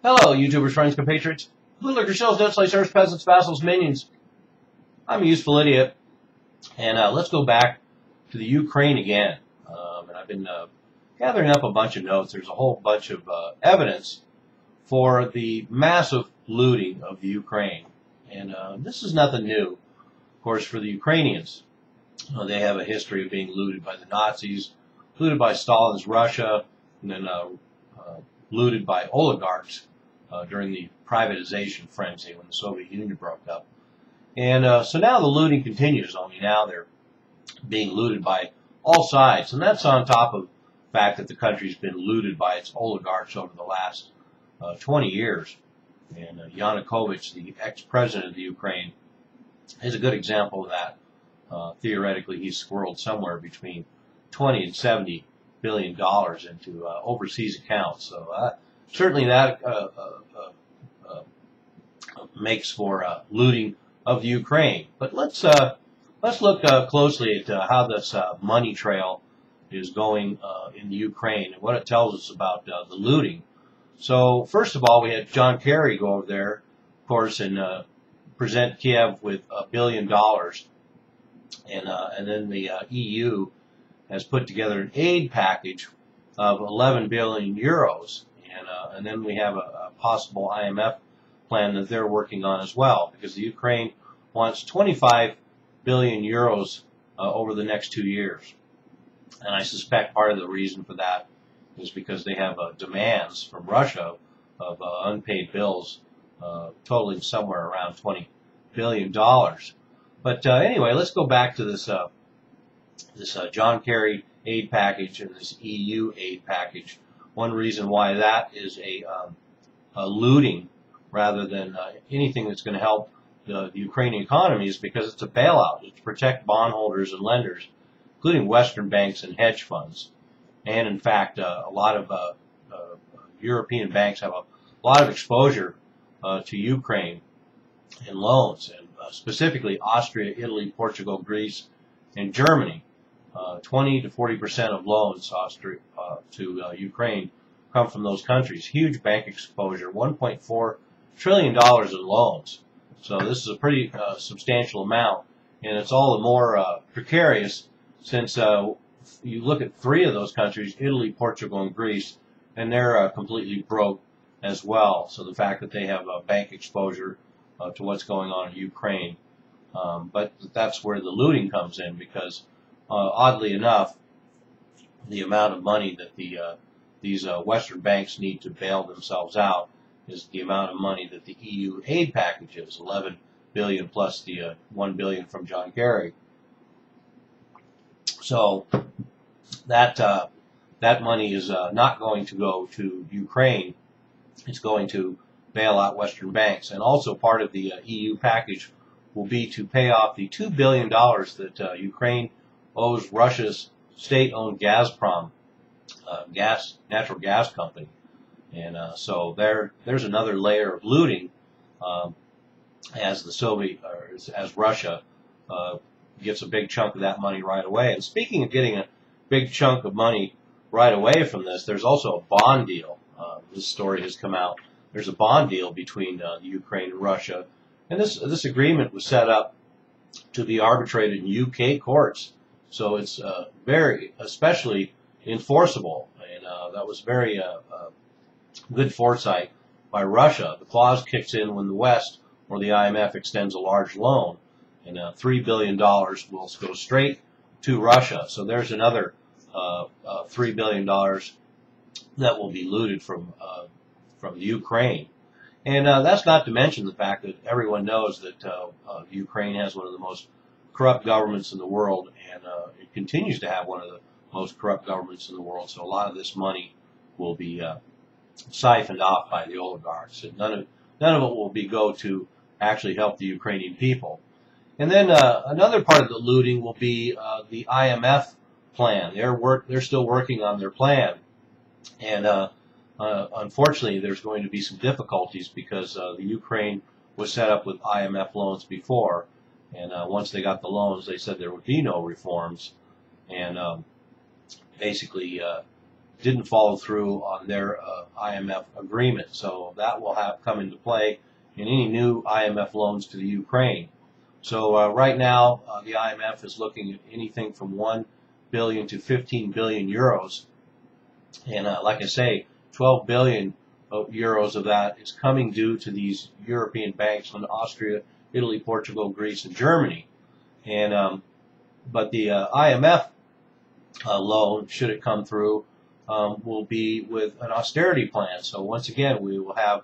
Hello, YouTubers, friends, compatriots, bootlickers, shells, debt slaves, serfs, peasants, vassals, minions. I'm a useful idiot, and let's go back to the Ukraine again. And I've been gathering up a bunch of notes. There's a whole bunch of evidence for the massive looting of the Ukraine. And this is nothing new, of course, for the Ukrainians. They have a history of being looted by the Nazis, looted by Stalin's Russia, and then looted by oligarchs during the privatization frenzy when the Soviet Union broke up. And so now the looting continues, only now they're being looted by all sides. And that's on top of the fact that the country's been looted by its oligarchs over the last 20 years. And Yanukovych, the ex-president of the Ukraine, is a good example of that. Theoretically, he's squirreled somewhere between 20 and 70 billion dollars into overseas accounts. So certainly that makes for looting of the Ukraine. But let's look closely at how this money trail is going in the Ukraine and what it tells us about the looting. So first of all, we had John Kerry go over there, of course, and present Kiev with $1 billion, and then the EU has put together an aid package of 11 billion euros, and then we have a possible IMF plan that they're working on as well, because the Ukraine wants 25 billion euros over the next 2 years. And I suspect part of the reason for that is because they have demands from Russia of unpaid bills totaling somewhere around $20 billion. But anyway, let's go back to this John Kerry aid package and this EU aid package. One reason why that is a looting rather than anything that's going to help the Ukrainian economy is because it's a bailout. It's to protect bondholders and lenders, including Western banks and hedge funds. And in fact, a lot of European banks have a lot of exposure to Ukraine in loans, and specifically Austria, Italy, Portugal, Greece, and Germany. 20 to 40% of loans to Ukraine come from those countries. Huge bank exposure, $1.4 trillion in loans. So this is a pretty substantial amount, and it's all the more precarious since you look at 3 of those countries, Italy, Portugal, and Greece, and they're completely broke as well. So the fact that they have bank exposure to what's going on in Ukraine. But that's where the looting comes in, because oddly enough, the amount of money that these Western banks need to bail themselves out is the amount of money that the EU aid package is, 11 billion plus the 1 billion from John Kerry. So that money is not going to go to Ukraine. It's going to bail out Western banks. And also part of the EU package will be to pay off the $2 billion that Ukraine owes Russia's state-owned Gazprom natural gas company. And so there's another layer of looting as Russia gets a big chunk of that money right away. And speaking of getting a big chunk of money right away from this, there's also a bond deal. This story has come out. There's a bond deal between the Ukraine and Russia, and this agreement was set up to be arbitrated in UK courts. So it's very, especially enforceable, and that was very good foresight by Russia. The clause kicks in when the West or the IMF extends a large loan, and $3 billion will go straight to Russia. So there's another $3 billion that will be looted from the Ukraine. And that's not to mention the fact that everyone knows that Ukraine has one of the most corrupt governments in the world, and it continues to have one of the most corrupt governments in the world. So a lot of this money will be siphoned off by the oligarchs, and none of it will go to actually help the Ukrainian people. And then another part of the looting will be the IMF plan. They're still working on their plan, and unfortunately, there's going to be some difficulties because the Ukraine was set up with IMF loans before, and once they got the loans, they said there would be no reforms, and basically didn't follow through on their IMF agreement. So that will have come into play in any new IMF loans to the Ukraine. So right now, the IMF is looking at anything from 1 billion to 15 billion euros. And like I say, 12 billion euros of that is coming due to these European banks in Austria, Italy, Portugal, Greece, and Germany. And but the IMF loan, should it come through, will be with an austerity plan. So once again, we will have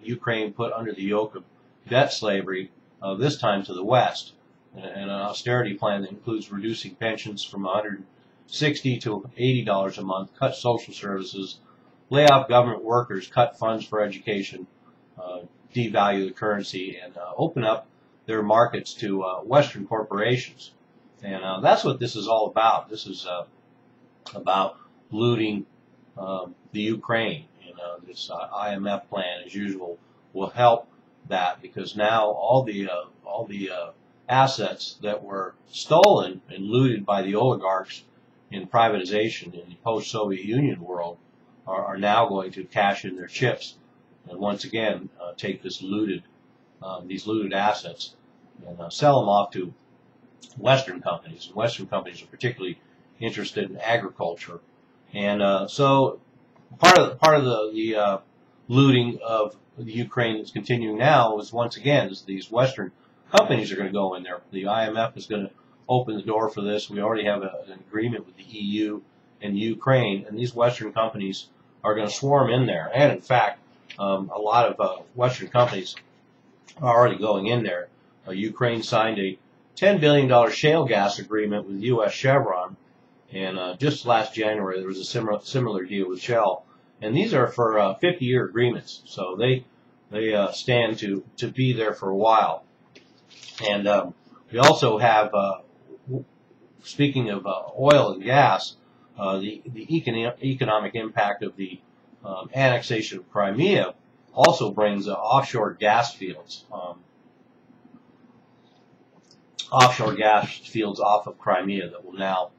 Ukraine put under the yoke of debt slavery, this time to the West, and an austerity plan that includes reducing pensions from $160 to $80 a month, cut social services, lay off government workers, cut funds for education, devalue the currency, and open up their markets to Western corporations. And that's what this is all about. This is about looting the Ukraine. And this IMF plan, as usual, will help that, because now all the assets that were stolen and looted by the oligarchs in privatization in the post-Soviet Union world are now going to cash in their chips and once again take this these looted assets and sell them off to Western companies. And Western companies are particularly interested in agriculture, and so part of the looting of the Ukraine that's continuing now is, once again, is these Western companies are going to go in there. The IMF is going to open the door for this. We already have an agreement with the EU and Ukraine, and these Western companies are going to swarm in there. And in fact, a lot of Western companies are already going in there. Ukraine signed a $10 billion shale gas agreement with U.S. Chevron, and just last January there was a similar deal with Shell. And these are for 50-year agreements, so they stand to be there for a while. And we also have, speaking of oil and gas, the economic impact of the annexation of Crimea also brings offshore gas fields. Offshore gas fields off of Crimea that will now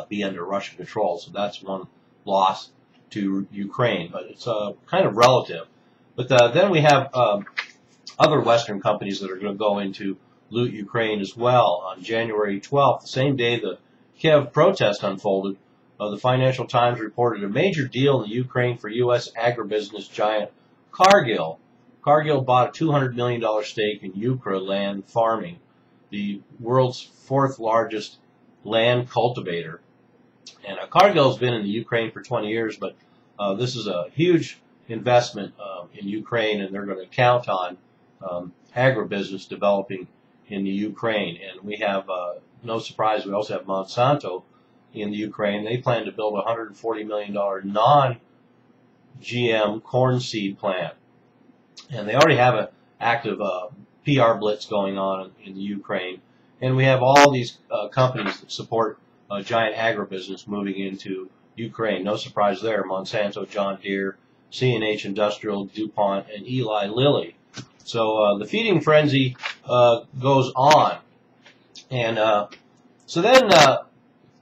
be under Russian control. So that's one loss to Ukraine, but it's kind of relative. But then we have other Western companies that are going to go into loot Ukraine as well. On January 12th, the same day the Kiev protest unfolded, the Financial Times reported a major deal in the Ukraine for U.S. agribusiness giant Cargill. Cargill bought a $200 million stake in Ukraine Farming, the world's fourth largest land cultivator. And Cargill's been in the Ukraine for 20 years, but this is a huge investment in Ukraine, and they're going to count on agribusiness developing in the Ukraine. And we have, no surprise, we also have Monsanto in the Ukraine. They plan to build a $140 million non-GM corn seed plant. And they already have an active PR blitz going on in the Ukraine. And we have all these companies that support giant agribusiness moving into Ukraine. No surprise there. Monsanto, John Deere, C&H Industrial, DuPont, and Eli Lilly. So the feeding frenzy goes on. And so then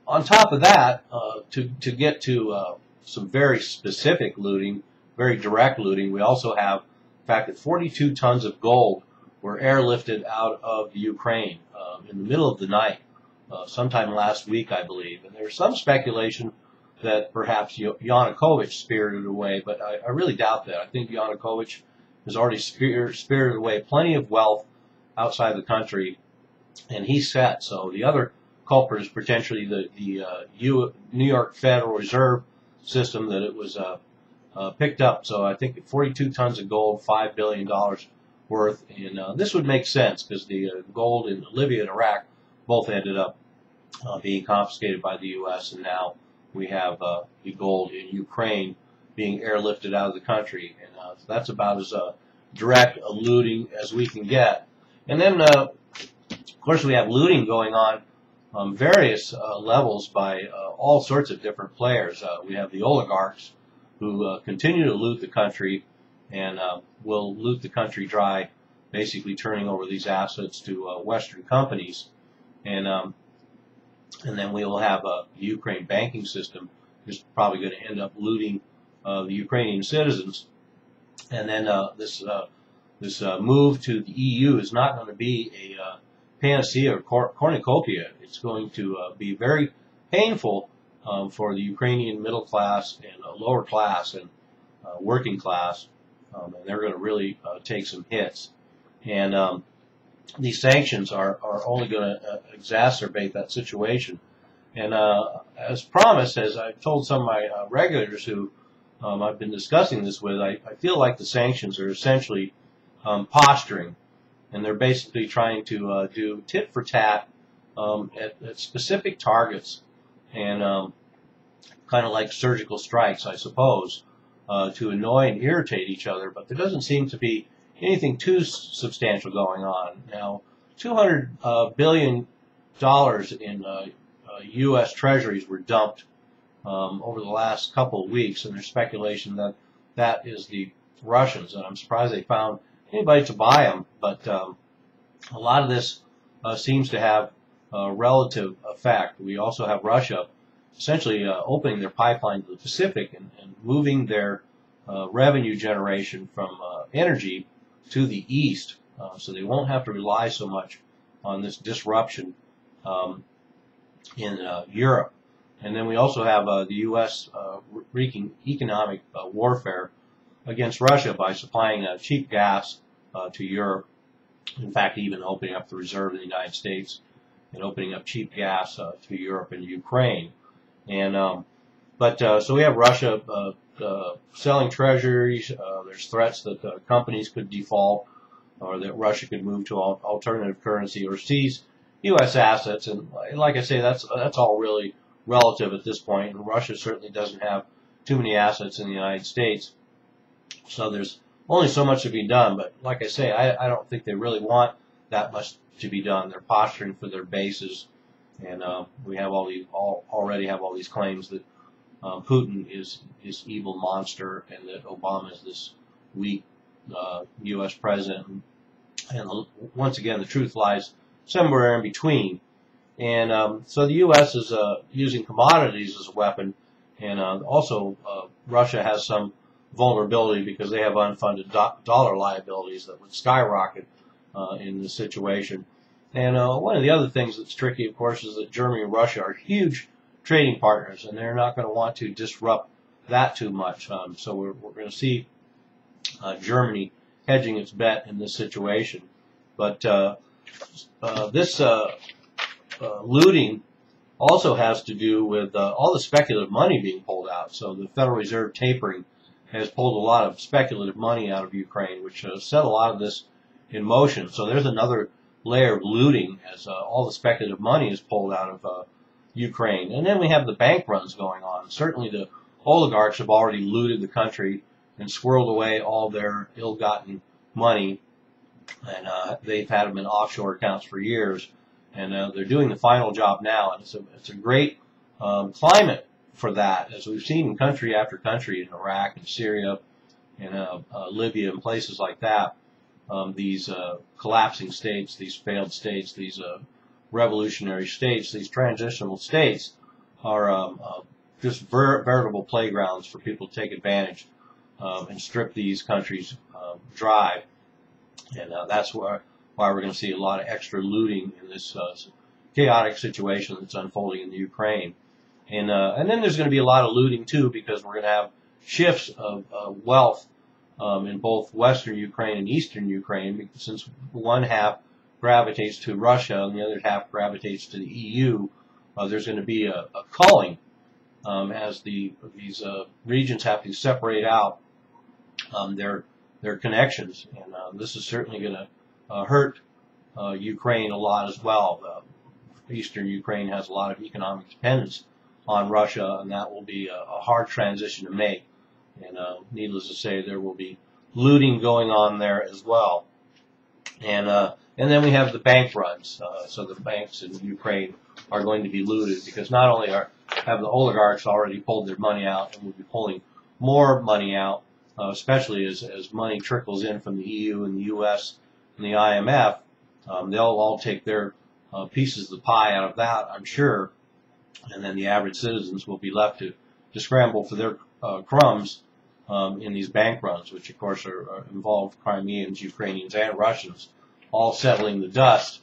on top of that, to get to some very specific looting, very direct looting, we also have the fact that 42 tons of gold were airlifted out of the Ukraine in the middle of the night, sometime last week, I believe. And there's some speculation that perhaps Yanukovych spirited away, but I really doubt that. I think Yanukovych has already spirited away plenty of wealth outside the country, and he's set. So the other culprit is potentially the New York Federal Reserve System that it was picked up. So I think 42 tons of gold, $5 billion worth, and this would make sense because the gold in Libya and Iraq both ended up being confiscated by the U.S., and now we have the gold in Ukraine being airlifted out of the country, and so that's about as direct a looting as we can get. And then, of course, we have looting going on various levels by all sorts of different players. We have the oligarchs who continue to loot the country and will loot the country dry, basically turning over these assets to Western companies. And then we will have the Ukraine banking system is probably going to end up looting the Ukrainian citizens. And then this move to the EU is not going to be a panacea or cornucopia. It's going to be very painful for the Ukrainian middle class and lower class and working class, and they're going to really take some hits. And these sanctions are only going to exacerbate that situation. And as promised, as I've told some of my regulators who I've been discussing this with, I feel like the sanctions are essentially posturing, and they're basically trying to do tit for tat at specific targets, and kind of like surgical strikes, I suppose, to annoy and irritate each other. But there doesn't seem to be anything too substantial going on. Now, $200 billion in U.S. treasuries were dumped over the last couple of weeks, and there's speculation that that is the Russians, and I'm surprised they found anybody to buy them. But a lot of this seems to have a relative effect. We also have Russia essentially opening their pipeline to the Pacific and moving their revenue generation from energy to the east, so they won't have to rely so much on this disruption in Europe. And then we also have the U.S. wreaking economic warfare against Russia by supplying cheap gas to Europe. In fact, even opening up the reserve in the United States and opening up cheap gas to Europe and Ukraine. And so we have Russia selling treasuries. There's threats that companies could default, or that Russia could move to alternative currency or seize U.S. assets. And like I say, that's all really relative at this point. And Russia certainly doesn't have too many assets in the United States, so there's only so much to be done. But like I say, I don't think they really want that much to be done. They're posturing for their bases, and we have already have all these claims that Putin is this evil monster and that Obama is this weak U.S. president. And once again, the truth lies somewhere in between. And so the U.S. is using commodities as a weapon, and also Russia has some vulnerability because they have unfunded dollar liabilities that would skyrocket in this situation. And one of the other things that's tricky, of course, is that Germany and Russia are huge trading partners, and they're not going to want to disrupt that too much. So we're going to see Germany hedging its bet in this situation. But this looting also has to do with all the speculative money being pulled out. So the Federal Reserve tapering has pulled a lot of speculative money out of Ukraine, which set a lot of this in motion. So there's another layer of looting as all the speculative money is pulled out of Ukraine. And then we have the bank runs going on. Certainly the oligarchs have already looted the country and squirreled away all their ill-gotten money, and they've had them in offshore accounts for years. And they're doing the final job now, and it's a great climate for that, as we've seen in country after country, in Iraq and Syria and Libya and places like that. These collapsing states, these failed states, these revolutionary states, these transitional states are just veritable playgrounds for people to take advantage and strip these countries dry. And that's why we're going to see a lot of extra looting in this chaotic situation that's unfolding in the Ukraine. And then there's going to be a lot of looting too, because we're going to have shifts of wealth in both Western Ukraine and Eastern Ukraine, since one half gravitates to Russia and the other half gravitates to the EU. There's going to be a culling as these regions have to separate out their connections, and this is certainly going to hurt Ukraine a lot as well. Eastern Ukraine has a lot of economic dependence on Russia, and that will be a hard transition to make. And needless to say, there will be looting going on there as well. And then we have the bank runs. So the banks in Ukraine are going to be looted, because not only have the oligarchs already pulled their money out, and will be pulling more money out, especially as money trickles in from the EU and the US and the IMF. They'll all take their pieces of the pie out of that, I'm sure, and then the average citizens will be left to to scramble for their crumbs in these bank runs, which of course involve Crimeans, Ukrainians, and Russians, all settling the dust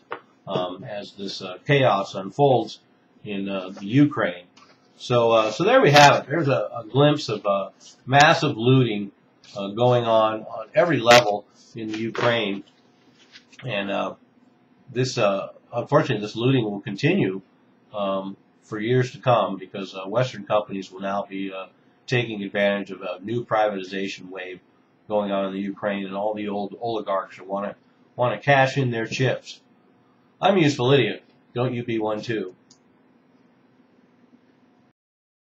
as this chaos unfolds in the Ukraine. So there we have it. There's a glimpse of massive looting going on every level in the Ukraine, and unfortunately, this looting will continue for years to come because Western companies will now be taking advantage of a new privatization wave going on in the Ukraine, and all the old oligarchs want to cash in their chips. I'm a useful idiot. Don't you be one too.